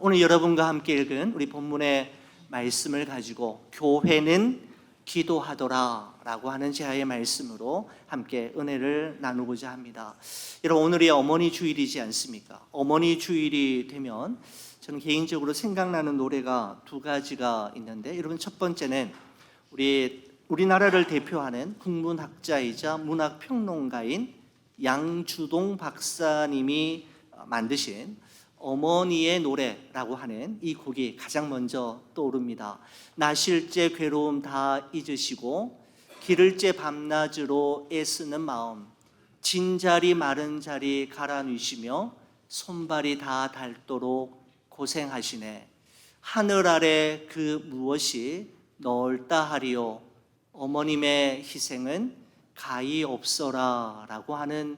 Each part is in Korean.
오늘 여러분과 함께 읽은 우리 본문의 말씀을 가지고 교회는 기도하더라 라고 하는 제아의 말씀으로 함께 은혜를 나누고자 합니다. 여러분, 오늘이 어머니 주일이지 않습니까? 어머니 주일이 되면 저는 개인적으로 생각나는 노래가 두 가지가 있는데, 여러분, 첫 번째는 우리나라를 대표하는 국문학자이자 문학평론가인 양주동 박사님이 만드신 어머니의 노래라고 하는 이 곡이 가장 먼저 떠오릅니다. 나실제 괴로움 다 잊으시고 기를제 밤낮으로 애쓰는 마음, 진자리 마른 자리 갈아 누시며 손발이 다 닳도록 고생하시네. 하늘 아래 그 무엇이 넓다 하리요. 어머님의 희생은 가히 없어라 라고 하는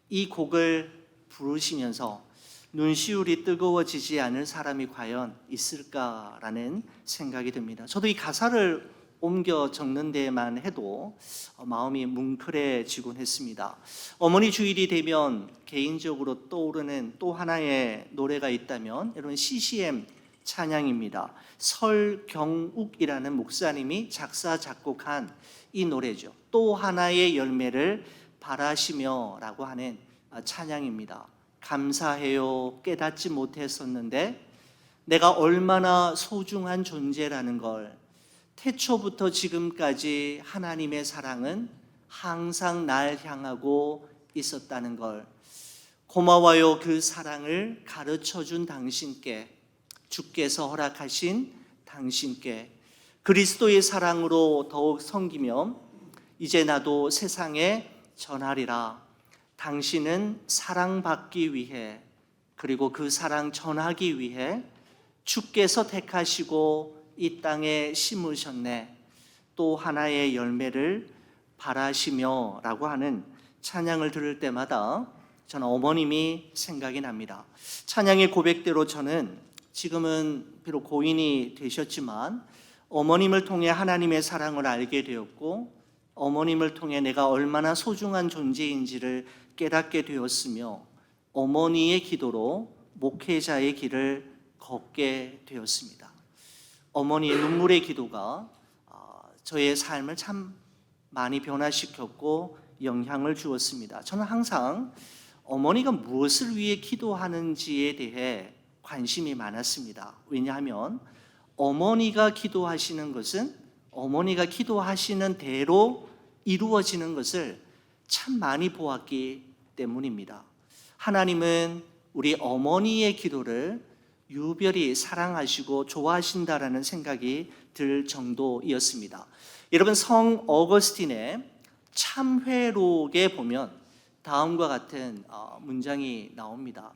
이 곡을 부르시면서 눈시울이 뜨거워지지 않을 사람이 과연 있을까라는 생각이 듭니다. 저도 이 가사를 옮겨 적는 데만 해도 마음이 뭉클해지곤 했습니다. 어머니 주일이 되면 개인적으로 떠오르는 또 하나의 노래가 있다면 여러분, CCM 찬양입니다. 설경욱이라는 목사님이 작사 작곡한 이 노래죠. 또 하나의 열매를 바라시며 라고 하는 찬양입니다. 감사해요. 깨닫지 못했었는데 내가 얼마나 소중한 존재라는 걸, 태초부터 지금까지 하나님의 사랑은 항상 날 향하고 있었다는 걸, 고마워요. 그 사랑을 가르쳐준 당신께, 주께서 허락하신 당신께, 그리스도의 사랑으로 더욱 섬기며 이제 나도 세상에 전하리라. 당신은 사랑받기 위해, 그리고 그 사랑 전하기 위해 주께서 택하시고 이 땅에 심으셨네. 또 하나의 열매를 바라시며 라고 하는 찬양을 들을 때마다 저는 어머님이 생각이 납니다. 찬양의 고백대로 저는 지금은 비록 고인이 되셨지만 어머님을 통해 하나님의 사랑을 알게 되었고, 어머님을 통해 내가 얼마나 소중한 존재인지를 깨닫게 되었으며, 어머니의 기도로 목회자의 길을 걷게 되었습니다. 어머니의 눈물의 기도가 저의 삶을 참 많이 변화시켰고 영향을 주었습니다. 저는 항상 어머니가 무엇을 위해 기도하는지에 대해 관심이 많았습니다. 왜냐하면 어머니가 기도하시는 것은 어머니가 기도하시는 대로 이루어지는 것을 참 많이 보았기 때문입니다. 하나님은 우리 어머니의 기도를 유별히 사랑하시고 좋아하신다라는 생각이 들 정도이었습니다. 여러분, 성 어거스틴의 참회록에 보면 다음과 같은 문장이 나옵니다.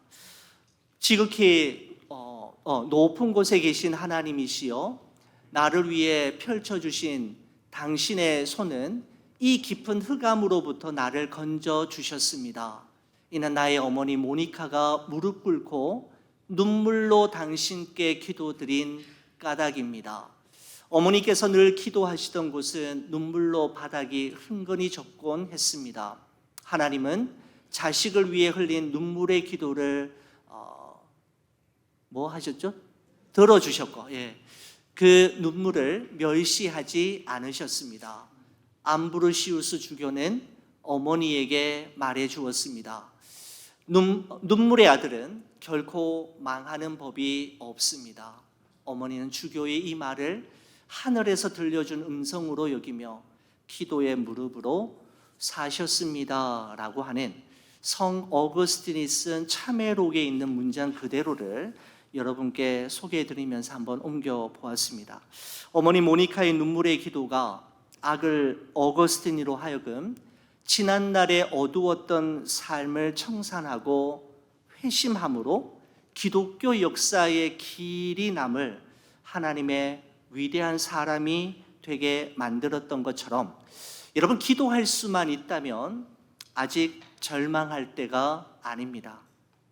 지극히 높은 곳에 계신 하나님이시여, 나를 위해 펼쳐주신 당신의 손은 이 깊은 흑암으로부터 나를 건져 주셨습니다. 이는 나의 어머니 모니카가 무릎 꿇고 눈물로 당신께 기도드린 까닭입니다. 어머니께서 늘 기도하시던 곳은 눈물로 바닥이 흥건히 젖곤 했습니다. 하나님은 자식을 위해 흘린 눈물의 기도를 뭐 하셨죠? 들어주셨고, 그 눈물을 멸시하지 않으셨습니다. 암브로시우스 주교는 어머니에게 말해 주었습니다. 눈물의 아들은 결코 망하는 법이 없습니다. 어머니는 주교의 이 말을 하늘에서 들려준 음성으로 여기며 기도의 무릎으로 사셨습니다 라고 하는 성 어거스틴이 쓴 참회록에 있는 문장 그대로를 여러분께 소개해드리면서 한번 옮겨보았습니다. 어머니 모니카의 눈물의 기도가 아글 어거스틴으로 하여금 지난날의 어두웠던 삶을 청산하고 회심함으로 기독교 역사의 길이 남을 하나님의 위대한 사람이 되게 만들었던 것처럼, 여러분, 기도할 수만 있다면 아직 절망할 때가 아닙니다.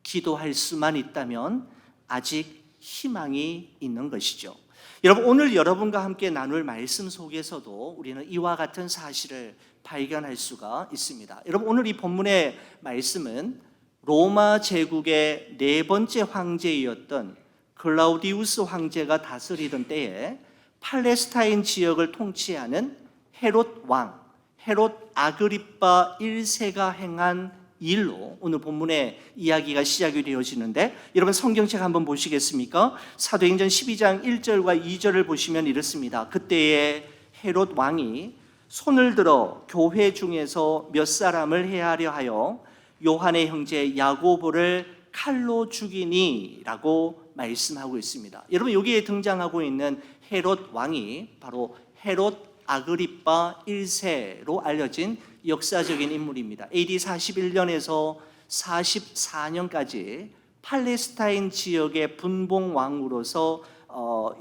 기도할 수만 있다면 아직 희망이 있는 것이죠. 여러분, 오늘 여러분과 함께 나눌 말씀 속에서도 우리는 이와 같은 사실을 발견할 수가 있습니다. 여러분, 오늘 이 본문의 말씀은 로마 제국의 네 번째 황제이었던 클라우디우스 황제가 다스리던 때에 팔레스타인 지역을 통치하는 헤롯 왕, 헤롯 아그리빠 1세가 행한 일로 오늘 본문의 이야기가 시작이 되어지는데, 여러분 성경책 한번 보시겠습니까? 사도행전 12장 1절과 2절을 보시면 이렇습니다. 그때에 헤롯 왕이 손을 들어 교회 중에서 몇 사람을 해하려 하여 요한의 형제 야고보를 칼로 죽이니 라고 말씀하고 있습니다. 여러분 여기에 등장하고 있는 헤롯 왕이 바로 헤롯 아그리빠 1세로 알려진 역사적인 인물입니다. AD 41년에서 44년까지 팔레스타인 지역의 분봉 왕으로서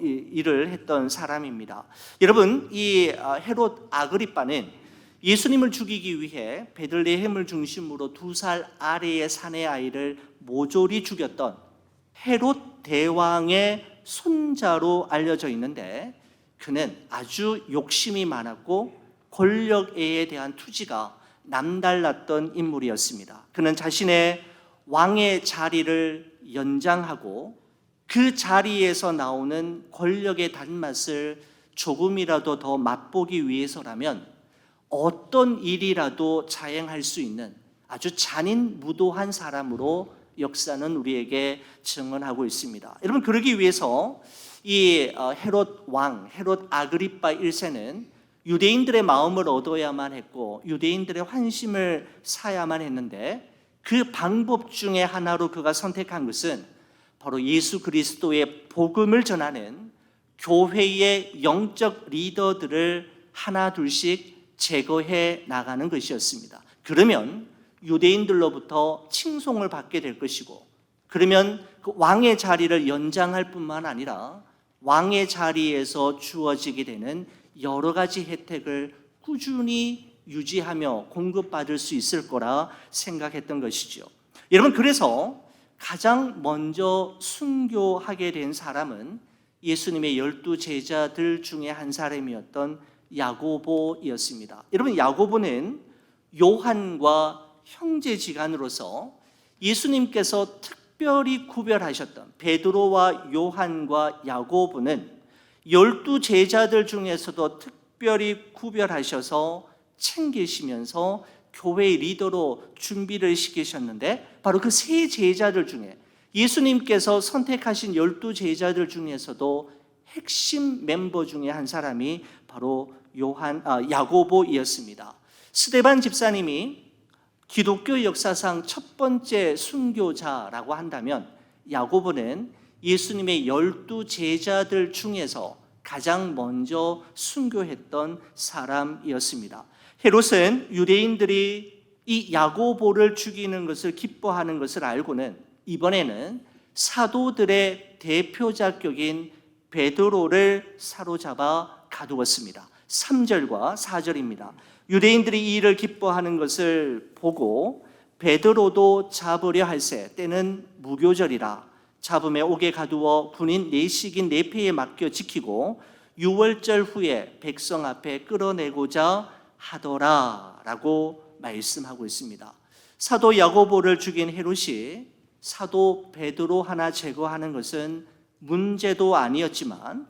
일을 했던 사람입니다. 여러분 이 헤롯 아그리빠는 예수님을 죽이기 위해 베들레헴을 중심으로 2살 아래의 사내 아이를 모조리 죽였던 헤롯 대왕의 손자로 알려져 있는데, 그는 아주 욕심이 많았고 권력에 대한 투지가 남달랐던 인물이었습니다. 그는 자신의 왕의 자리를 연장하고 그 자리에서 나오는 권력의 단맛을 조금이라도 더 맛보기 위해서라면 어떤 일이라도 자행할 수 있는 아주 잔인무도한 사람으로 역사는 우리에게 증언하고 있습니다. 여러분 그러기 위해서 이 헤롯 왕, 헤롯 아그리빠 1세는 유대인들의 마음을 얻어야만 했고 유대인들의 환심을 사야만 했는데, 그 방법 중에 하나로 그가 선택한 것은 바로 예수 그리스도의 복음을 전하는 교회의 영적 리더들을 하나 둘씩 제거해 나가는 것이었습니다. 그러면 유대인들로부터 칭송을 받게 될 것이고, 그러면 그 왕의 자리를 연장할 뿐만 아니라 왕의 자리에서 주어지게 되는 여러 가지 혜택을 꾸준히 유지하며 공급받을 수 있을 거라 생각했던 것이죠. 여러분 그래서 가장 먼저 순교하게 된 사람은 예수님의 12 제자들 중에 한 사람이었던 야고보였습니다. 여러분 야고보는 요한과 형제지간으로서 예수님께서 특별히 구별하셨던 베드로와 요한과 야고보는 12 제자들 중에서도 특별히 구별하셔서 챙기시면서 교회의 리더로 준비를 시키셨는데, 바로 그 세 제자들 중에 예수님께서 선택하신 12 제자들 중에서도 핵심 멤버 중에 한 사람이 바로 야고보이었습니다. 스데반 집사님이 기독교 역사상 첫 번째 순교자라고 한다면 야고보는 예수님의 12 제자들 중에서 가장 먼저 순교했던 사람이었습니다. 헤롯은 유대인들이 이 야고보를 죽이는 것을 기뻐하는 것을 알고는 이번에는 사도들의 대표자격인 베드로를 사로잡아 가두었습니다. 3절과 4절입니다. 유대인들이 이 일을 기뻐하는 것을 보고 베드로도 잡으려 할새 때는 무교절이라 잡음에 옥에 가두어 군인 내식인 내패에 맡겨 지키고 6월절 후에 백성 앞에 끌어내고자 하더라 라고 말씀하고 있습니다. 사도 야고보를 죽인 헤롯이 사도 베드로 하나 제거하는 것은 문제도 아니었지만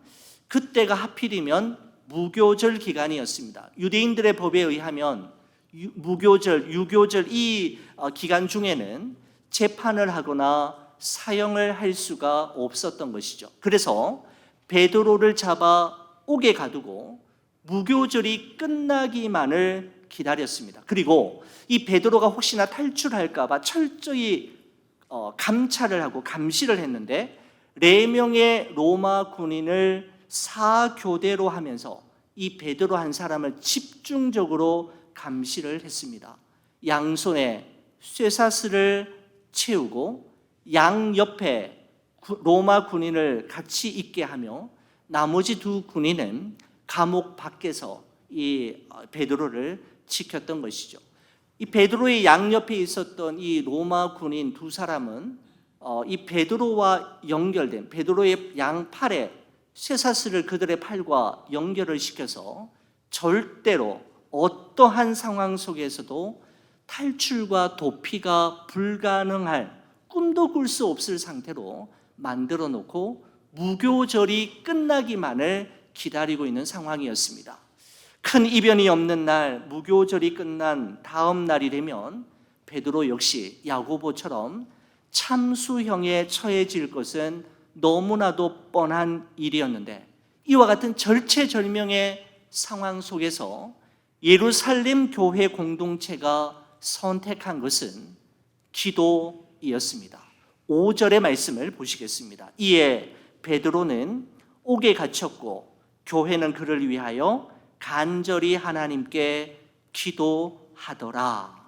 그때가 하필이면 무교절 기간이었습니다. 유대인들의 법에 의하면 무교절, 유교절 이 기간 중에는 재판을 하거나 사형을 할 수가 없었던 것이죠. 그래서 베드로를 잡아 옥에 가두고 무교절이 끝나기만을 기다렸습니다. 그리고 이 베드로가 혹시나 탈출할까 봐 철저히 감찰을 하고 감시를 했는데 4명의 로마 군인을 사교대로 하면서 이 베드로 한 사람을 집중적으로 감시를 했습니다. 양손에 쇠사슬을 채우고 양 옆에 로마 군인을 같이 있게 하며 나머지 2 군인은 감옥 밖에서 이 베드로를 지켰던 것이죠. 이 베드로의 양옆에 있었던 이 로마 군인 2 사람은 이 베드로와 연결된 베드로의 양팔에 쇠사슬을 그들의 팔과 연결을 시켜서 절대로 어떠한 상황 속에서도 탈출과 도피가 불가능할, 꿈도 꿀 수 없을 상태로 만들어 놓고 무교절이 끝나기만을 기다리고 있는 상황이었습니다. 큰 이변이 없는 날, 무교절이 끝난 다음 날이 되면 베드로 역시 야고보처럼 참수형에 처해질 것은 너무나도 뻔한 일이었는데, 이와 같은 절체절명의 상황 속에서 예루살렘 교회 공동체가 선택한 것은 기도이었습니다. 5절의 말씀을 보시겠습니다. 이에 베드로는 옥에 갇혔고 교회는 그를 위하여 간절히 하나님께 기도하더라.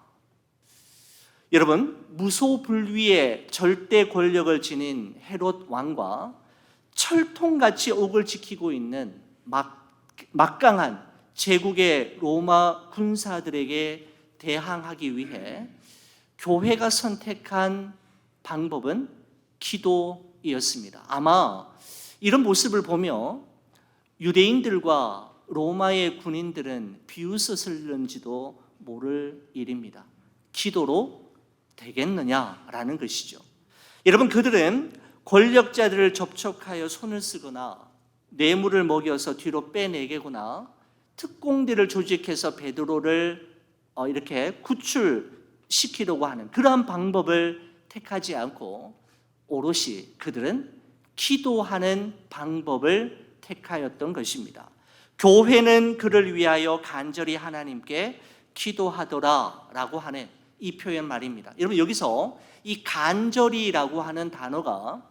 여러분, 무소불위의 절대 권력을 지닌 헤롯 왕과 철통같이 옥을 지키고 있는 막강한 제국의 로마 군사들에게 대항하기 위해 교회가 선택한 방법은 기도이었습니다. 아마 이런 모습을 보며 유대인들과 로마의 군인들은 비웃었을는지도 모를 일입니다. 기도로 되겠느냐라는 것이죠. 여러분, 그들은 권력자들을 접촉하여 손을 쓰거나 뇌물을 먹여서 뒤로 빼내거나 특공대를 조직해서 베드로를 이렇게 구출시키려고 하는 그러한 방법을 택하지 않고 오롯이 그들은 기도하는 방법을 택하였던 것입니다. 교회는 그를 위하여 간절히 하나님께 기도하더라라고 하는 이 표현 말입니다. 여러분, 여기서 이 간절히라고 하는 단어가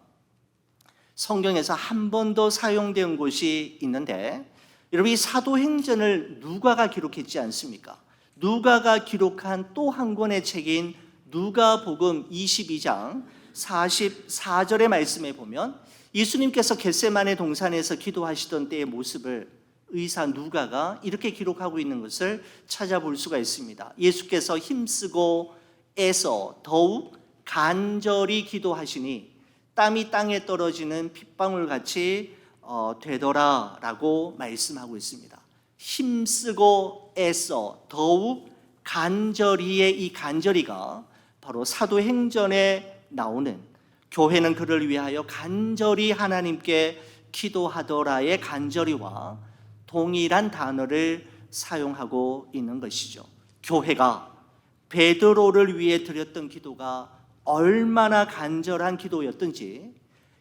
성경에서 한 번 더 사용된 곳이 있는데, 여러분, 이 사도행전을 누가가 기록했지 않습니까? 누가가 기록한 또 한 권의 책인 누가복음 22장 44절의 말씀에 보면 예수님께서 겟세마네 동산에서 기도하시던 때의 모습을 의사 누가가 이렇게 기록하고 있는 것을 찾아볼 수가 있습니다. 예수께서 힘쓰고 애써 더욱 간절히 기도하시니 땀이 땅에 떨어지는 핏방울같이 되더라라고 말씀하고 있습니다. 힘쓰고 애써 더욱 간절히의 이 간절히가 바로 사도행전에 나오는 교회는 그를 위하여 간절히 하나님께 기도하더라의 간절히와 동일한 단어를 사용하고 있는 것이죠. 교회가 베드로를 위해 드렸던 기도가 얼마나 간절한 기도였던지,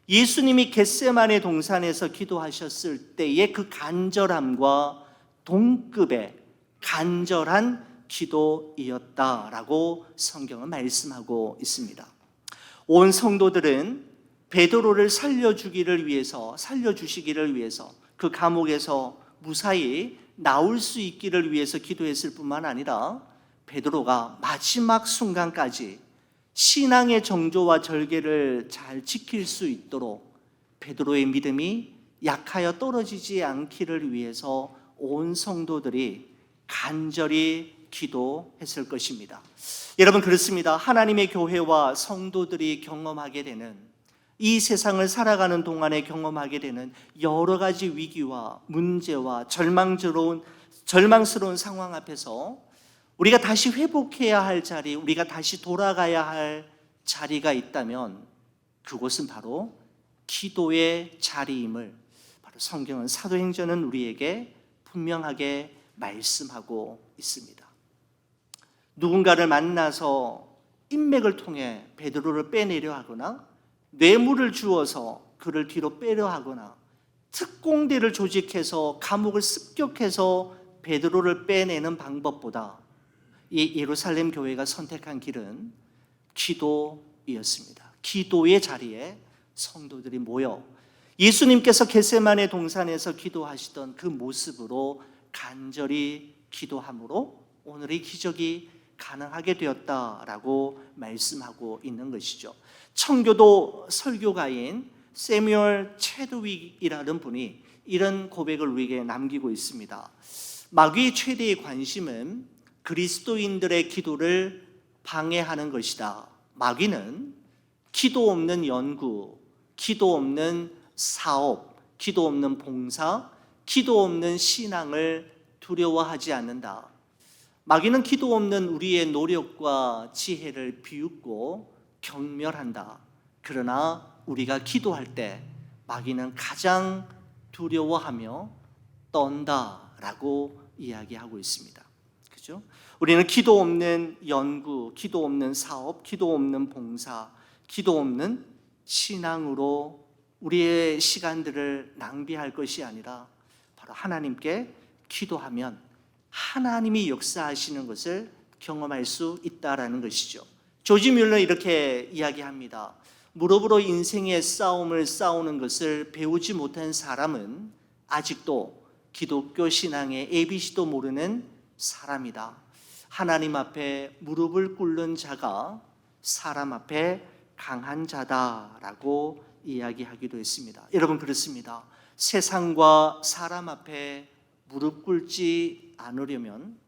예수님이 겟세마네 동산에서 기도하셨을 때의 그 간절함과 동급의 간절한 기도이었다라고 성경은 말씀하고 있습니다. 온 성도들은 베드로를 살려주시기를 위해서 그 감옥에서 무사히 나올 수 있기를 위해서 기도했을 뿐만 아니라 베드로가 마지막 순간까지 신앙의 정조와 절개를 잘 지킬 수 있도록 베드로의 믿음이 약하여 떨어지지 않기를 위해서 온 성도들이 간절히 기도했을 것입니다. 여러분, 그렇습니다. 하나님의 교회와 성도들이 경험하게 되는, 이 세상을 살아가는 동안에 경험하게 되는 여러 가지 위기와 문제와 절망스러운 상황 앞에서 우리가 다시 회복해야 할 자리, 우리가 다시 돌아가야 할 자리가 있다면 그곳은 바로 기도의 자리임을 바로 성경은, 사도행전은 우리에게 분명하게 말씀하고 있습니다. 누군가를 만나서 인맥을 통해 베드로를 빼내려 하거나 뇌물을 주어서 그를 뒤로 빼려 하거나 특공대를 조직해서 감옥을 습격해서 베드로를 빼내는 방법보다 이 예루살렘 교회가 선택한 길은 기도이었습니다. 기도의 자리에 성도들이 모여 예수님께서 겟세마네 동산에서 기도하시던 그 모습으로 간절히 기도함으로 오늘의 기적이 가능하게 되었다라고 말씀하고 있는 것이죠. 청교도 설교가인 세뮤얼 체드윅이라는 분이 이런 고백을 우리에게 남기고 있습니다. 마귀의 최대의 관심은 그리스도인들의 기도를 방해하는 것이다. 마귀는 기도 없는 연구, 기도 없는 사업, 기도 없는 봉사, 기도 없는 신앙을 두려워하지 않는다. 마귀는 기도 없는 우리의 노력과 지혜를 비웃고 경멸한다. 그러나 우리가 기도할 때 마귀는 가장 두려워하며 떤다라고 이야기하고 있습니다. 그죠? 우리는 기도 없는 연구, 기도 없는 사업, 기도 없는 봉사, 기도 없는 신앙으로 우리의 시간들을 낭비할 것이 아니라 바로 하나님께 기도하면 하나님이 역사하시는 것을 경험할 수 있다라는 것이죠. 조지 뮬러는 이렇게 이야기합니다. 무릎으로 인생의 싸움을 싸우는 것을 배우지 못한 사람은 아직도 기독교 신앙의 ABC도 모르는 사람이다. 하나님 앞에 무릎을 꿇는 자가 사람 앞에 강한 자다라고 이야기하기도 했습니다. 여러분, 그렇습니다. 세상과 사람 앞에 무릎 꿇지 않으려면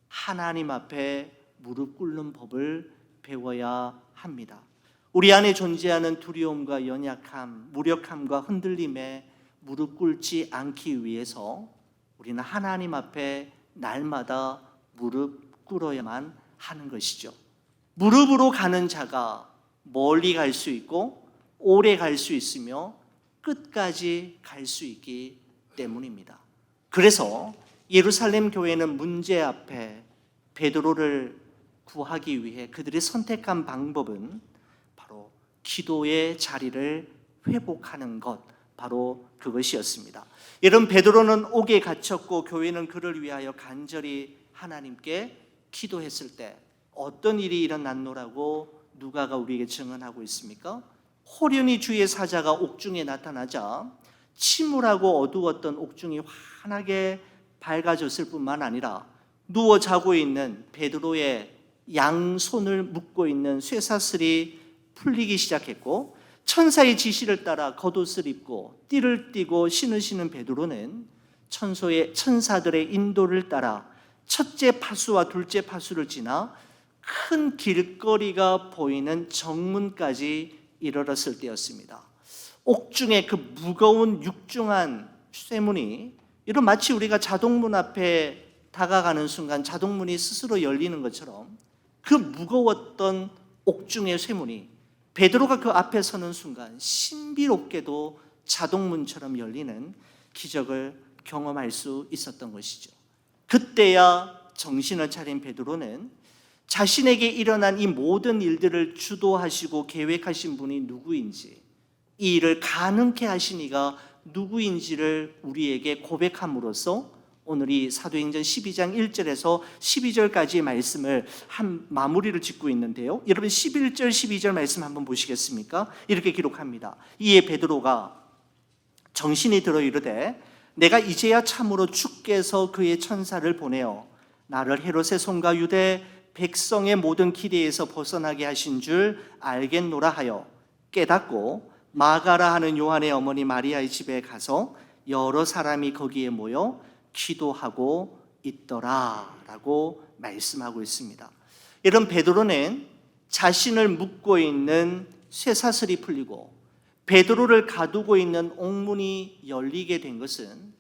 하나님 앞에 무릎 꿇는 법을 배워야 합니다. 우리 안에 존재하는 두려움과 연약함, 무력함과 흔들림에 무릎 꿇지 않기 위해서 우리는 하나님 앞에 날마다 무릎 꿇어야만 하는 것이죠. 무릎으로 가는 자가 멀리 갈 수 있고 오래 갈 수 있으며 끝까지 갈 수 있기 때문입니다. 그래서 예루살렘 교회는 문제 앞에 베드로를 구하기 위해 그들이 선택한 방법은 바로 기도의 자리를 회복하는 것, 바로 그것이었습니다. 여러분, 베드로는 옥에 갇혔고 교회는 그를 위하여 간절히 하나님께 기도했을 때 어떤 일이 일어났노라고 누가가 우리에게 증언하고 있습니까? 호련히 주의 사자가 옥중에 나타나자 침울하고 어두웠던 옥중이 환하게 밝아졌을 뿐만 아니라 누워 자고 있는 베드로의 양손을 묶고 있는 쇠사슬이 풀리기 시작했고, 천사의 지시를 따라 겉옷을 입고 띠를 띠고 신으시는 베드로는 천사들의 인도를 따라 첫째 파수와 둘째 파수를 지나 큰 길거리가 보이는 정문까지 이르렀을 때였습니다. 옥중에 그 무거운 육중한 쇠문이, 이런 마치 우리가 자동문 앞에 다가가는 순간 자동문이 스스로 열리는 것처럼 그 무거웠던 옥중의 쇠문이 베드로가 그 앞에 서는 순간 신비롭게도 자동문처럼 열리는 기적을 경험할 수 있었던 것이죠. 그때야 정신을 차린 베드로는 자신에게 일어난 이 모든 일들을 주도하시고 계획하신 분이 누구인지, 이 일을 가능케 하신 이가 누구인지를 우리에게 고백함으로써 오늘 이 사도행전 12장 1절에서 12절까지의 말씀을 한 마무리를 짓고 있는데요. 여러분, 11절 12절 말씀 한번 보시겠습니까? 이렇게 기록합니다. 이에 베드로가 정신이 들어 이르되 내가 이제야 참으로 주께서 그의 천사를 보내어 나를 헤롯의 손과 유대 백성의 모든 기대에서 벗어나게 하신 줄 알겠노라 하여 깨닫고 마가라 하는 요한의 어머니 마리아의 집에 가서 여러 사람이 거기에 모여 기도하고 있더라라고 말씀하고 있습니다. 이런 베드로는 자신을 묶고 있는 쇠사슬이 풀리고 베드로를 가두고 있는 옥문이 열리게 된 것은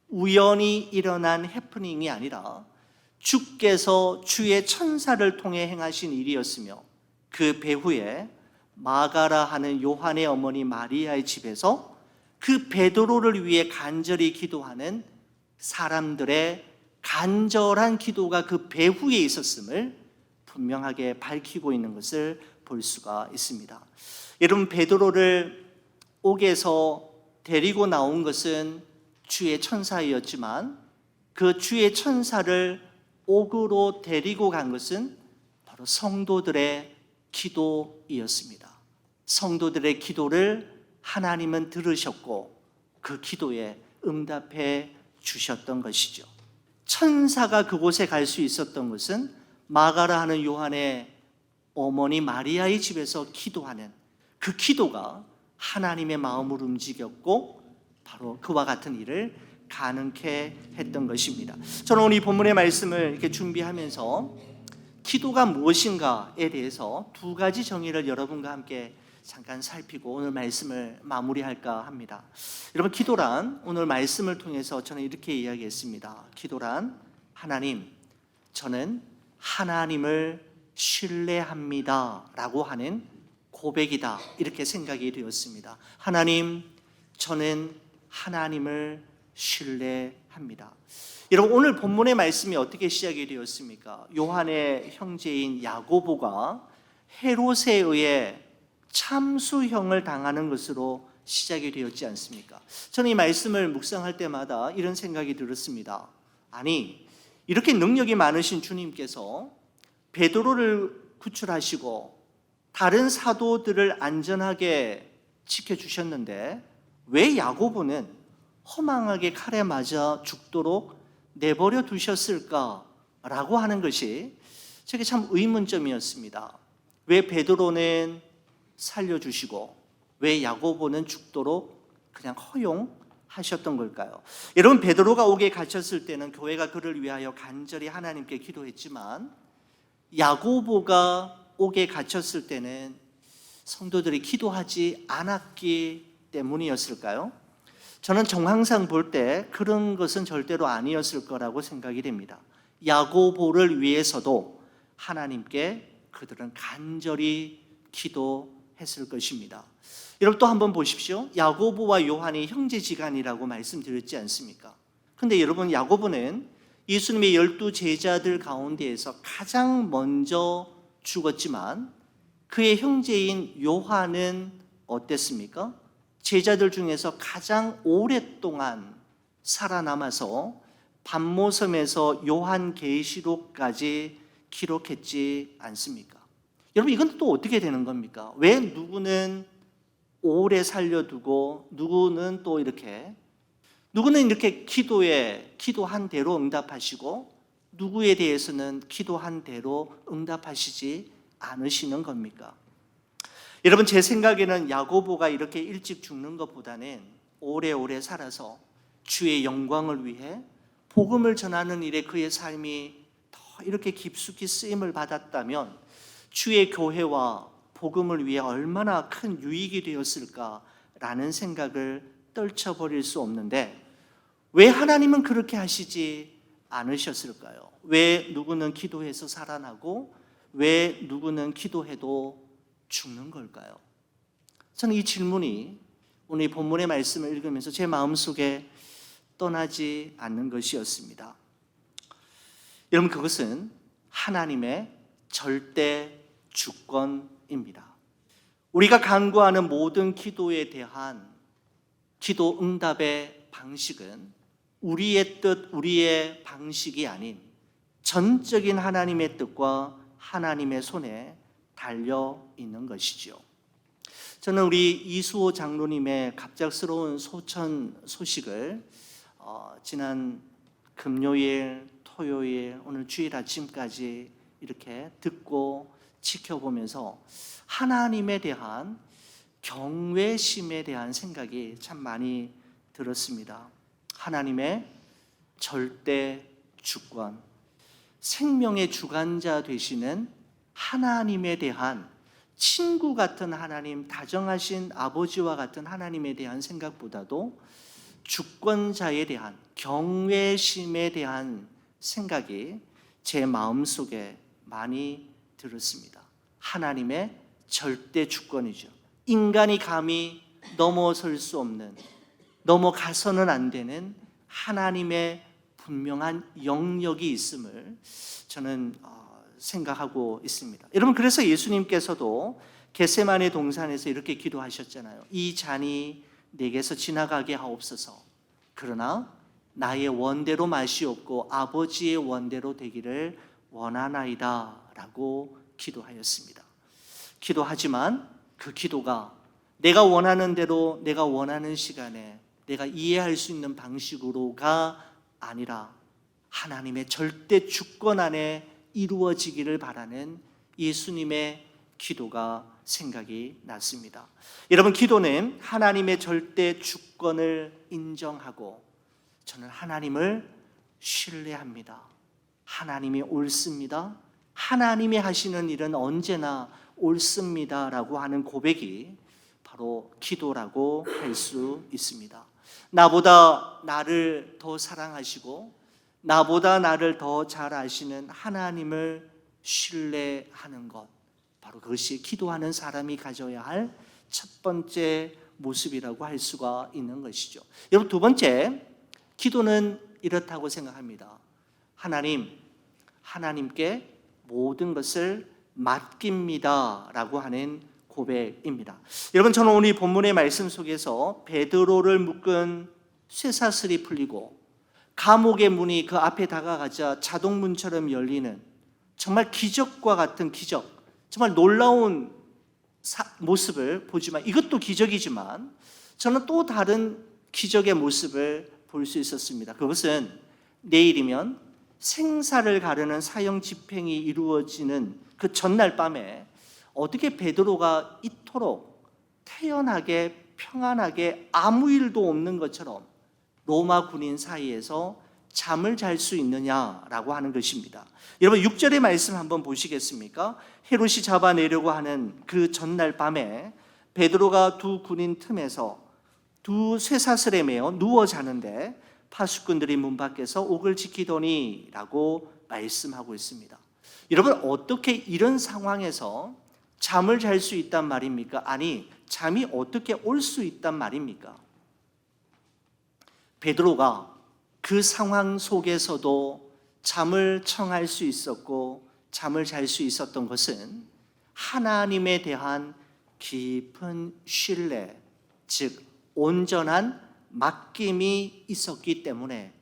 우연히 일어난 해프닝이 아니라 주께서 주의 천사를 통해 행하신 일이었으며, 그 배후에 마가라 하는 요한의 어머니 마리아의 집에서 그 베드로를 위해 간절히 기도하는 사람들의 간절한 기도가 그 배후에 있었음을 분명하게 밝히고 있는 것을 볼 수가 있습니다. 여러분, 베드로를 옥에서 데리고 나온 것은 주의 천사였지만 그 주의 천사를 옥으로 데리고 간 것은 바로 성도들의 기도이었습니다. 성도들의 기도를 하나님은 들으셨고 그 기도에 응답해 주셨던 것이죠. 천사가 그곳에 갈 수 있었던 것은 마가라 하는 요한의 어머니 마리아의 집에서 기도하는 그 기도가 하나님의 마음을 움직였고 바로 그와 같은 일을 가능케 했던 것입니다. 저는 오늘 이 본문의 말씀을 이렇게 준비하면서 기도가 무엇인가에 대해서 두 가지 정의를 여러분과 함께 잠깐 살피고 오늘 말씀을 마무리할까 합니다. 여러분, 기도란, 오늘 말씀을 통해서 저는 이렇게 이야기했습니다. 기도란, 하나님, 저는 하나님을 신뢰합니다 라고 하는 고백이다 이렇게 생각이 되었습니다. 하나님, 저는 하나님을 신뢰합니다. 여러분, 오늘 본문의 말씀이 어떻게 시작이 되었습니까? 요한의 형제인 야고보가 헤롯에 의해 참수형을 당하는 것으로 시작이 되었지 않습니까? 저는 이 말씀을 묵상할 때마다 이런 생각이 들었습니다. 아니, 이렇게 능력이 많으신 주님께서 베드로를 구출하시고 다른 사도들을 안전하게 지켜주셨는데 왜 야고보는 허망하게 칼에 맞아 죽도록 내버려 두셨을까라고 하는 것이 제게 참 의문점이었습니다. 왜 베드로는 살려주시고 왜 야고보는 죽도록 그냥 허용하셨던 걸까요? 여러분, 베드로가 옥에 갇혔을 때는 교회가 그를 위하여 간절히 하나님께 기도했지만 야고보가 옥에 갇혔을 때는 성도들이 기도하지 않았기 때문이었을까요? 저는 정황상 볼 때 그런 것은 절대로 아니었을 거라고 생각이 됩니다. 야고보를 위해서도 하나님께 그들은 간절히 기도했을 것입니다. 여러분, 또 한번 보십시오. 야고보와 요한이 형제지간이라고 말씀드렸지 않습니까? 근데 여러분, 야고보는 예수님의 12 제자들 가운데에서 가장 먼저 죽었지만 그의 형제인 요한은 어땠습니까? 제자들 중에서 가장 오랫동안 살아남아서 반모섬에서 요한계시록까지 기록했지 않습니까? 여러분, 이건 또 어떻게 되는 겁니까? 왜 누구는 오래 살려두고 누구는 이렇게 기도한 대로 응답하시고 누구에 대해서는 기도한 대로 응답하시지 않으시는 겁니까? 여러분, 제 생각에는 야고보가 이렇게 일찍 죽는 것보다는 오래오래 살아서 주의 영광을 위해 복음을 전하는 일에 그의 삶이 더 이렇게 깊숙이 쓰임을 받았다면 주의 교회와 복음을 위해 얼마나 큰 유익이 되었을까라는 생각을 떨쳐버릴 수 없는데 왜 하나님은 그렇게 하시지 않으셨을까요? 왜 누구는 기도해서 살아나고 왜 누구는 기도해도 죽는 걸까요? 저는 이 질문이 오늘 본문의 말씀을 읽으면서 제 마음속에 떠나지 않는 것이었습니다. 여러분, 그것은 하나님의 절대 주권입니다. 우리가 간구하는 모든 기도에 대한 기도 응답의 방식은 우리의 뜻, 우리의 방식이 아닌 전적인 하나님의 뜻과 하나님의 손에 달려 있는 것이죠. 저는 우리 이수호 장로님의 갑작스러운 소천 소식을 지난 금요일, 토요일, 오늘 주일 아침까지 이렇게 듣고 지켜보면서 하나님에 대한 경외심에 대한 생각이 참 많이 들었습니다. 하나님의 절대 주권, 생명의 주관자 되시는 하나님에 대한 친구 같은 하나님, 다정하신 아버지와 같은 하나님에 대한 생각보다도 주권자에 대한 경외심에 대한 생각이 제 마음속에 많이 들었습니다. 하나님의 절대 주권이죠. 인간이 감히 넘어설 수 없는, 넘어가서는 안 되는 하나님의 분명한 영역이 있음을 저는 생각하고 있습니다. 여러분, 그래서 예수님께서도 겟세마네 동산에서 이렇게 기도하셨잖아요. 이 잔이 내게서 지나가게 하옵소서. 그러나 나의 원대로 마시옵고 아버지의 원대로 되기를 원하나이다 라고 기도하였습니다. 기도하지만 그 기도가 내가 원하는 대로, 내가 원하는 시간에, 내가 이해할 수 있는 방식으로가 아니라 하나님의 절대 주권 안에 이루어지기를 바라는 예수님의 기도가 생각이 났습니다. 여러분, 기도는 하나님의 절대 주권을 인정하고 저는 하나님을 신뢰합니다. 하나님이 옳습니다. 하나님이 하시는 일은 언제나 옳습니다라고 하는 고백이 바로 기도라고 할 수 있습니다. 나보다 나를 더 사랑하시고 나보다 나를 더 잘 아시는 하나님을 신뢰하는 것, 바로 그것이 기도하는 사람이 가져야 할 첫 번째 모습이라고 할 수가 있는 것이죠. 여러분, 두 번째, 기도는 이렇다고 생각합니다. 하나님께 모든 것을 맡깁니다 라고 하는 고백입니다. 여러분, 저는 오늘 이 본문의 말씀 속에서 베드로를 묶은 쇠사슬이 풀리고 감옥의 문이 그 앞에 다가가자 자동문처럼 열리는 정말 기적과 같은 기적, 정말 놀라운 모습을 보지만, 이것도 기적이지만 저는 또 다른 기적의 모습을 볼 수 있었습니다. 그것은 내일이면 생사를 가르는 사형 집행이 이루어지는 그 전날 밤에 어떻게 베드로가 이토록 태연하게 평안하게 아무 일도 없는 것처럼 로마 군인 사이에서 잠을 잘 수 있느냐라고 하는 것입니다. 여러분, 6절의 말씀 한번 보시겠습니까? 헤롯이 잡아내려고 하는 그 전날 밤에 베드로가 두 군인 틈에서 두 쇠사슬에 매어 누워 자는데 파수꾼들이 문 밖에서 옥을 지키더니 라고 말씀하고 있습니다. 여러분, 어떻게 이런 상황에서 잠을 잘 수 있단 말입니까? 아니, 잠이 어떻게 올 수 있단 말입니까? 베드로가 그 상황 속에서도 잠을 청할 수 있었고 잠을 잘 수 있었던 것은 하나님에 대한 깊은 신뢰, 즉 온전한 맡김이 있었기 때문에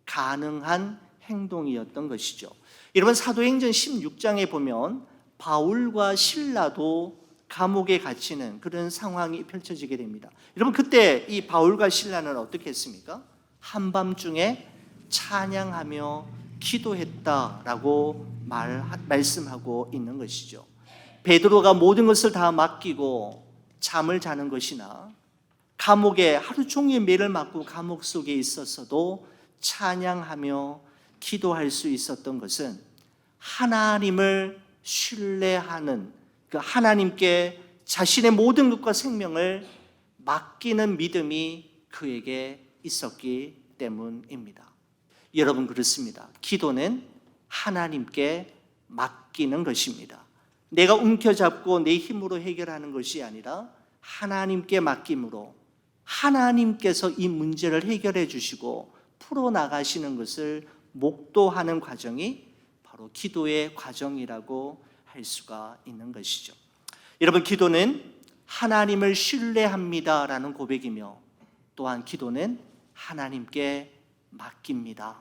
가능한 행동이었던 것이죠. 여러분, 사도행전 16장에 보면 바울과 실라도 감옥에 갇히는 그런 상황이 펼쳐지게 됩니다. 여러분, 그때 이 바울과 실라는 어떻게 했습니까? 한밤중에 찬양하며 기도했다라고 말씀하고 있는 것이죠. 베드로가 모든 것을 다 맡기고 잠을 자는 것이나 감옥에 하루 종일 매를 맞고 감옥 속에 있었어도 찬양하며 기도할 수 있었던 것은 하나님을 신뢰하는, 그 하나님께 자신의 모든 것과 생명을 맡기는 믿음이 그에게 있었기 때문입니다. 여러분, 그렇습니다. 기도는 하나님께 맡기는 것입니다. 내가 움켜잡고 내 힘으로 해결하는 것이 아니라 하나님께 맡김으로 하나님께서 이 문제를 해결해 주시고 풀어나가시는 것을 목도하는 과정이 바로 기도의 과정이라고 할 수가 있는 것이죠. 여러분, 기도는 하나님을 신뢰합니다라는 고백이며 또한 기도는 하나님께 맡깁니다.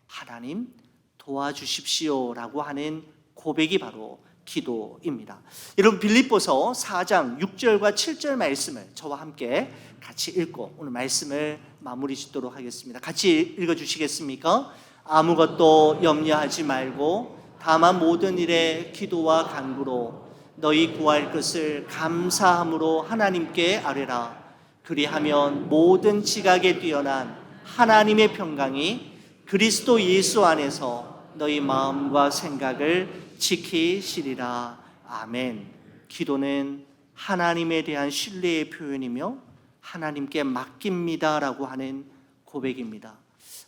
하나님 도와주십시오라고 하는 고백이 바로 기도입니다. 여러분, 빌립보서 4장 6절과 7절 말씀을 저와 함께 같이 읽고 오늘 말씀을 마무리 짓도록 하겠습니다. 같이 읽어주시겠습니까? 아무것도 염려하지 말고 다만 모든 일에 기도와 간구로 너희 구할 것을 감사함으로 하나님께 아뢰라. 그리하면 모든 지각에 뛰어난 하나님의 평강이 그리스도 예수 안에서 너희 마음과 생각을 지키시리라. 아멘. 기도는 하나님에 대한 신뢰의 표현이며 하나님께 맡깁니다라고 하는 고백입니다.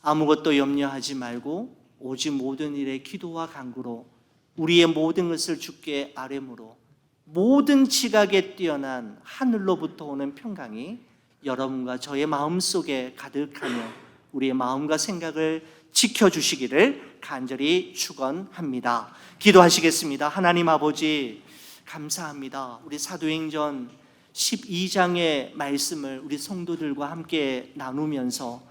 아무것도 염려하지 말고 오직 모든 일에 기도와 간구로 우리의 모든 것을 주께 아뢰므로 모든 지각에 뛰어난 하늘로부터 오는 평강이 여러분과 저의 마음속에 가득하며 우리의 마음과 생각을 지켜주시기를 간절히 축원합니다. 기도하시겠습니다. 하나님 아버지, 감사합니다. 우리 사도행전 12장의 말씀을 우리 성도들과 함께 나누면서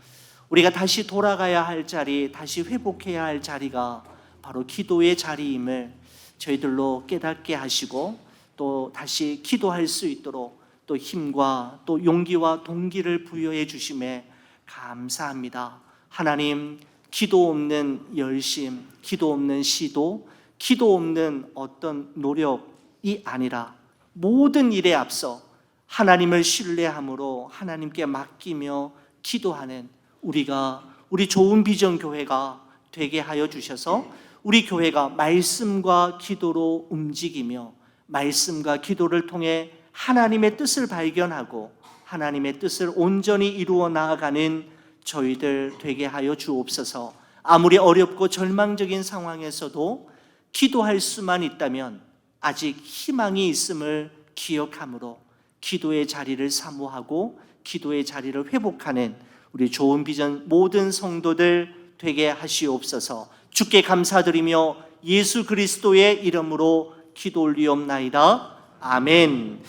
우리가 다시 돌아가야 할 자리, 다시 회복해야 할 자리가 바로 기도의 자리임을 저희들로 깨닫게 하시고 또 다시 기도할 수 있도록 또 힘과 또 용기와 동기를 부여해 주심에 감사합니다. 하나님, 기도 없는 열심, 기도 없는 시도, 기도 없는 어떤 노력이 아니라 모든 일에 앞서 하나님을 신뢰함으로 하나님께 맡기며 기도하는 우리 좋은 비전 교회가 되게 하여 주셔서 우리 교회가 말씀과 기도로 움직이며 말씀과 기도를 통해 하나님의 뜻을 발견하고 하나님의 뜻을 온전히 이루어 나아가는 저희들 되게 하여 주옵소서. 아무리 어렵고 절망적인 상황에서도 기도할 수만 있다면 아직 희망이 있음을 기억함으로 기도의 자리를 사모하고 기도의 자리를 회복하는 우리 좋은 비전 모든 성도들 되게 하시옵소서. 주께 감사드리며 예수 그리스도의 이름으로 기도 올리옵나이다. 아멘.